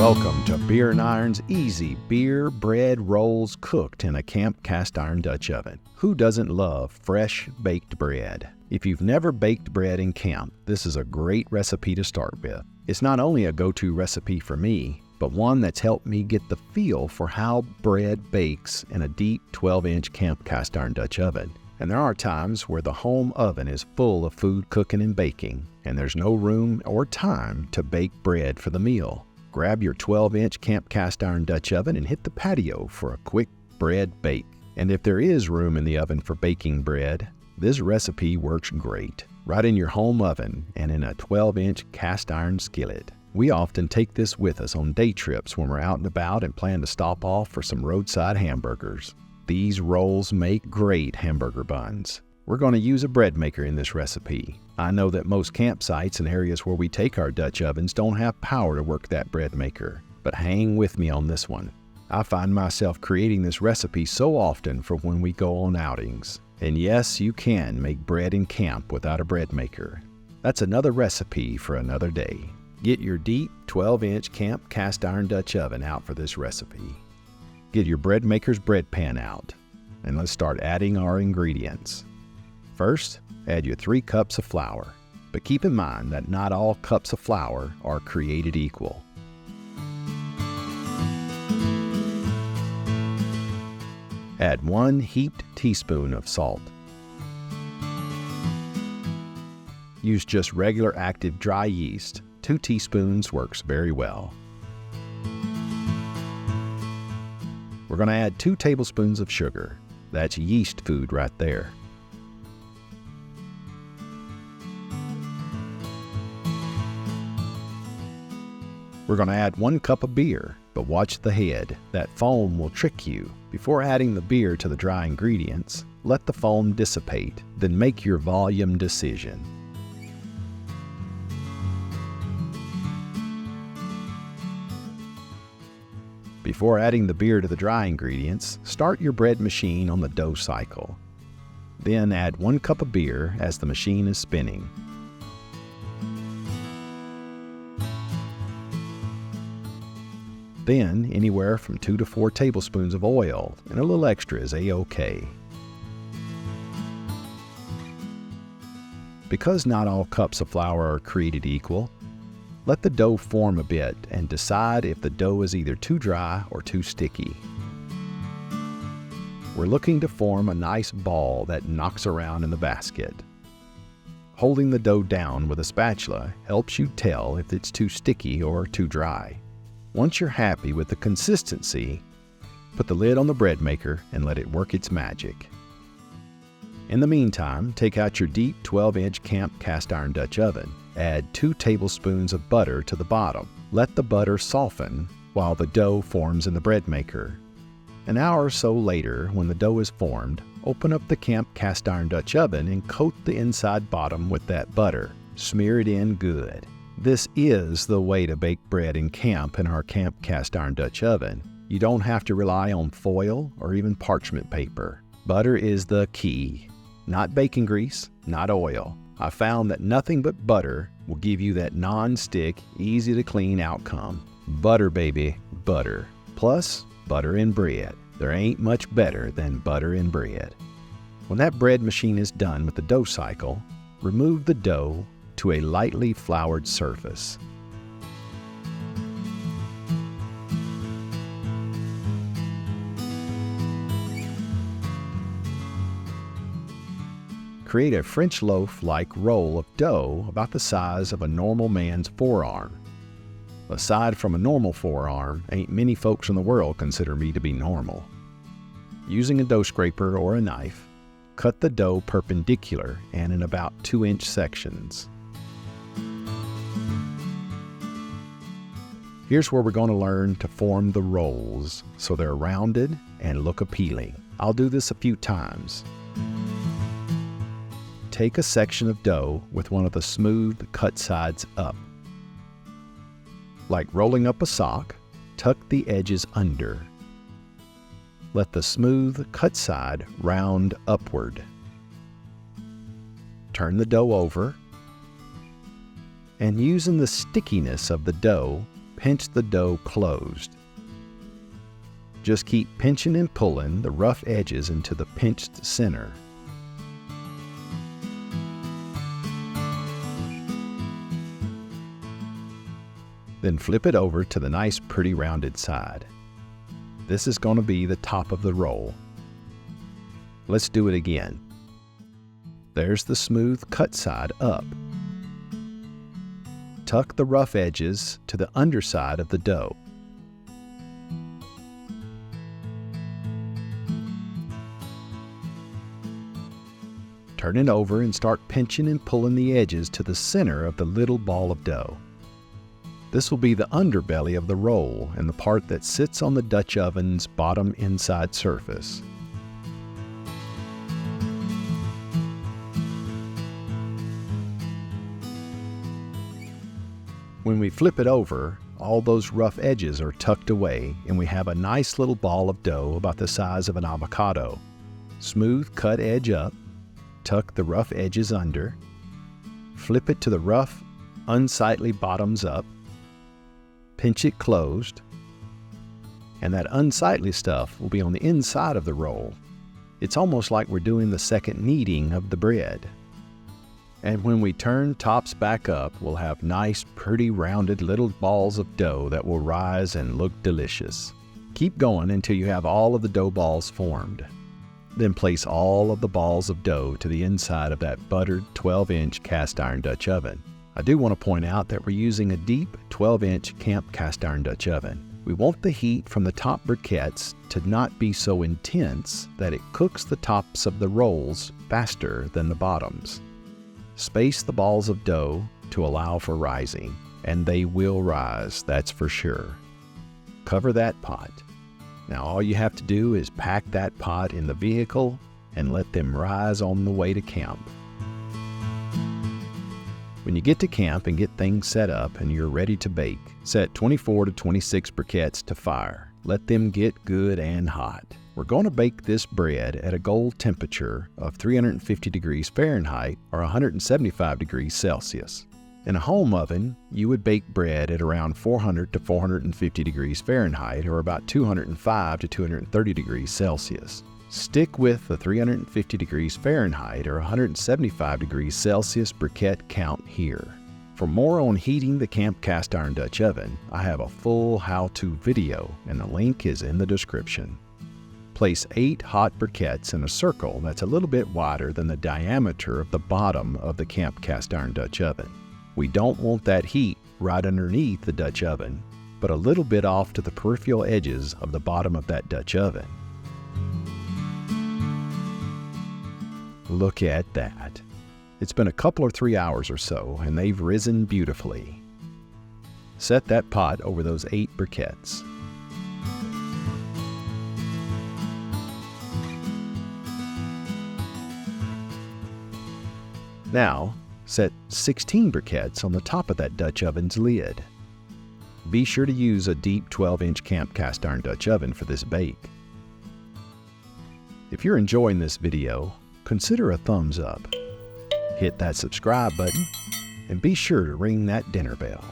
Welcome to Beer and Iron's easy beer bread rolls cooked in a camp cast iron Dutch oven. Who doesn't love fresh baked bread? If you've never baked bread in camp, this is a great recipe to start with. It's not only a go-to recipe for me, but one that's helped me get the feel for how bread bakes in a deep 12-inch camp cast iron Dutch oven. And there are times where the home oven is full of food cooking and baking, and there's no room or time to bake bread for the meal. Grab your 12-inch camp cast iron Dutch oven and hit the patio for a quick bread bake. And if there is room in the oven for baking bread, this recipe works great, right in your home oven and in a 12-inch cast iron skillet. We often take this with us on day trips when we're out and about and plan to stop off for some roadside hamburgers. These rolls make great hamburger buns. We're going to use a bread maker in this recipe. I know that most campsites and areas where we take our Dutch ovens don't have power to work that bread maker, but hang with me on this one. I find myself creating this recipe so often for when we go on outings. And yes, you can make bread in camp without a bread maker. That's another recipe for another day. Get your deep 12-inch camp cast iron Dutch oven out for this recipe. Get your bread maker's bread pan out, and let's start adding our ingredients. First, add your 3 cups of flour, but keep in mind that not all cups of flour are created equal. Add 1 heaped teaspoon of salt. Use just regular active dry yeast. 2 teaspoons works very well. We're going to add 2 tablespoons of sugar. That's yeast food right there. We're going to add 1 cup of beer, but watch the head. That foam will trick you. Before adding the beer to the dry ingredients, let the foam dissipate, then make your volume decision. Before adding the beer to the dry ingredients, start your bread machine on the dough cycle. Then add 1 cup of beer as the machine is spinning. Then, anywhere from 2 to 4 tablespoons of oil, and a little extra is a-okay. Because not all cups of flour are created equal, let the dough form a bit and decide if the dough is either too dry or too sticky. We're looking to form a nice ball that knocks around in the basket. Holding the dough down with a spatula helps you tell if it's too sticky or too dry. Once you're happy with the consistency, put the lid on the bread maker and let it work its magic. In the meantime, take out your deep 12-inch camp cast iron Dutch oven. Add 2 tablespoons of butter to the bottom. Let the butter soften while the dough forms in the bread maker. An hour or so later, when the dough is formed, open up the camp cast iron Dutch oven and coat the inside bottom with that butter. Smear it in good. This is the way to bake bread in camp in our camp cast iron Dutch oven. You don't have to rely on foil or even parchment paper. Butter is the key. Not bacon grease, not oil. I found that nothing but butter will give you that non-stick, easy to clean outcome. Butter, baby, butter. Plus, butter in bread. There ain't much better than butter in bread. When that bread machine is done with the dough cycle, remove the dough to a lightly floured surface. Create a French loaf-like roll of dough about the size of a normal man's forearm. Aside from a normal forearm, ain't many folks in the world consider me to be normal. Using a dough scraper or a knife, cut the dough perpendicular and in about 2-inch sections. Here's where we're going to learn to form the rolls so they're rounded and look appealing. I'll do this a few times. Take a section of dough with one of the smooth cut sides up. Like rolling up a sock, tuck the edges under. Let the smooth cut side round upward. Turn the dough over, and using the stickiness of the dough, pinch the dough closed. Just keep pinching and pulling the rough edges into the pinched center. Then flip it over to the nice pretty rounded side. This is going to be the top of the roll. Let's do it again. There's the smooth cut side up. Tuck the rough edges to the underside of the dough. Turn it over and start pinching and pulling the edges to the center of the little ball of dough. This will be the underbelly of the roll and the part that sits on the Dutch oven's bottom inside surface. When we flip it over, all those rough edges are tucked away and we have a nice little ball of dough about the size of an avocado. Smooth cut edge up, tuck the rough edges under, flip it to the rough, unsightly bottoms up, pinch it closed, and that unsightly stuff will be on the inside of the roll. It's almost like we're doing the second kneading of the bread. And when we turn tops back up, we'll have nice, pretty rounded little balls of dough that will rise and look delicious. Keep going until you have all of the dough balls formed. Then place all of the balls of dough to the inside of that buttered 12-inch cast iron Dutch oven. I do want to point out that we're using a deep 12-inch camp cast iron Dutch oven. We want the heat from the top briquettes to not be so intense that it cooks the tops of the rolls faster than the bottoms. Space the balls of dough to allow for rising, and they will rise, that's for sure. Cover that pot. Now all you have to do is pack that pot in the vehicle and let them rise on the way to camp. When you get to camp and get things set up and you're ready to bake, set 24 to 26 briquettes to fire. Let them get good and hot. We're going to bake this bread at a goal temperature of 350 degrees Fahrenheit or 175 degrees Celsius. In a home oven, you would bake bread at around 400 to 450 degrees Fahrenheit or about 205 to 230 degrees Celsius. Stick with the 350 degrees Fahrenheit or 175 degrees Celsius briquette count here. For more on heating the camp cast iron Dutch oven, I have a full how-to video and the link is in the description. Place 8 hot briquettes in a circle that's a little bit wider than the diameter of the bottom of the camp cast iron Dutch oven. We don't want that heat right underneath the Dutch oven, but a little bit off to the peripheral edges of the bottom of that Dutch oven. Look at that. It's been a couple or 3 hours or so, and they've risen beautifully. Set that pot over those 8 briquettes. Now, set 16 briquettes on the top of that Dutch oven's lid. Be sure to use a deep 12-inch camp cast iron Dutch oven for this bake. If you're enjoying this video, consider a thumbs up. Hit that subscribe button, and be sure to ring that dinner bell.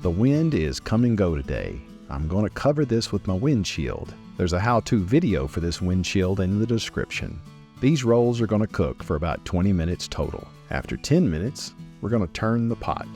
The wind is come and go today. I'm going to cover this with my windshield. There's a how-to video for this windshield in the description. These rolls are going to cook for about 20 minutes total. After 10 minutes, we're going to turn the pot.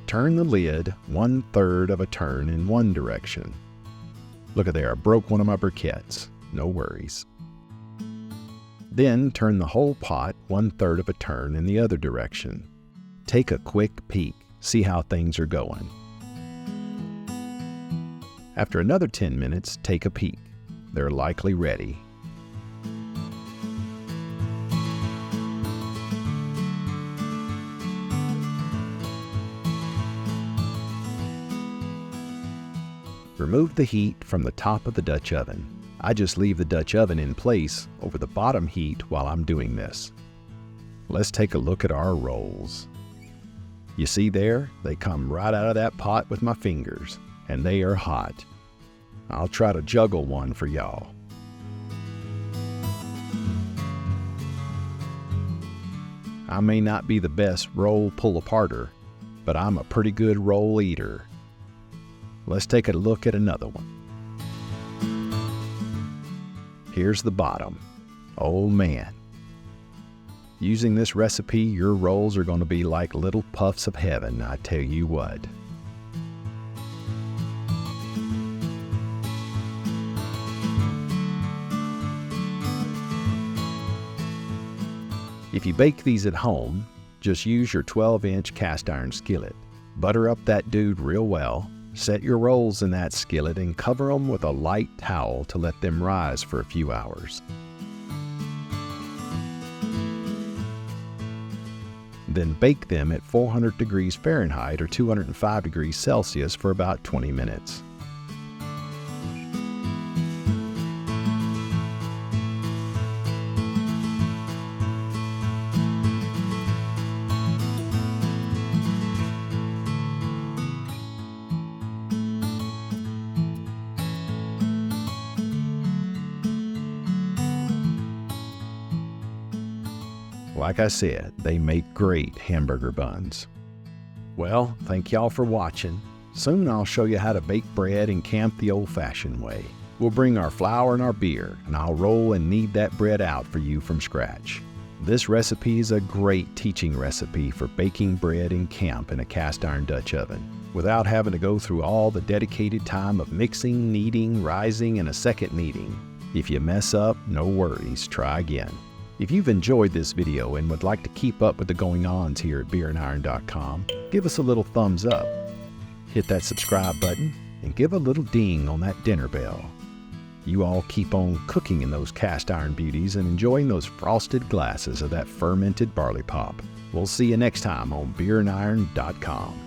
Turn the lid 1/3 of a turn in one direction. Look at there, I broke one of my briquettes. No worries. Then turn the whole pot 1/3 of a turn in the other direction. Take a quick peek, see how things are going. After another 10 minutes, take a peek. They're likely ready. Remove the heat from the top of the Dutch oven. I just leave the Dutch oven in place over the bottom heat while I'm doing this. Let's take a look at our rolls. You see there? They come right out of that pot with my fingers, and they are hot. I'll try to juggle one for y'all. I may not be the best roll pull-aparter, but I'm a pretty good roll eater. Let's take a look at another one. Here's the bottom. Oh man. Using this recipe, your rolls are going to be like little puffs of heaven, I tell you what. If you bake these at home, just use your 12-inch cast iron skillet. Butter up that dude real well. Set your rolls in that skillet and cover them with a light towel to let them rise for a few hours. Then bake them at 400 degrees Fahrenheit or 205 degrees Celsius for about 20 minutes. Like I said, they make great hamburger buns. Well, thank y'all for watching. Soon I'll show you how to bake bread in camp the old-fashioned way. We'll bring our flour and our beer, and I'll roll and knead that bread out for you from scratch. This recipe is a great teaching recipe for baking bread in camp in a cast iron Dutch oven, without having to go through all the dedicated time of mixing, kneading, rising, and a second kneading. If you mess up, no worries, try again. If you've enjoyed this video and would like to keep up with the going-ons here at beerandiron.com, give us a little thumbs up. Hit that subscribe button and give a little ding on that dinner bell. You all keep on cooking in those cast iron beauties and enjoying those frosted glasses of that fermented barley pop. We'll see you next time on beerandiron.com.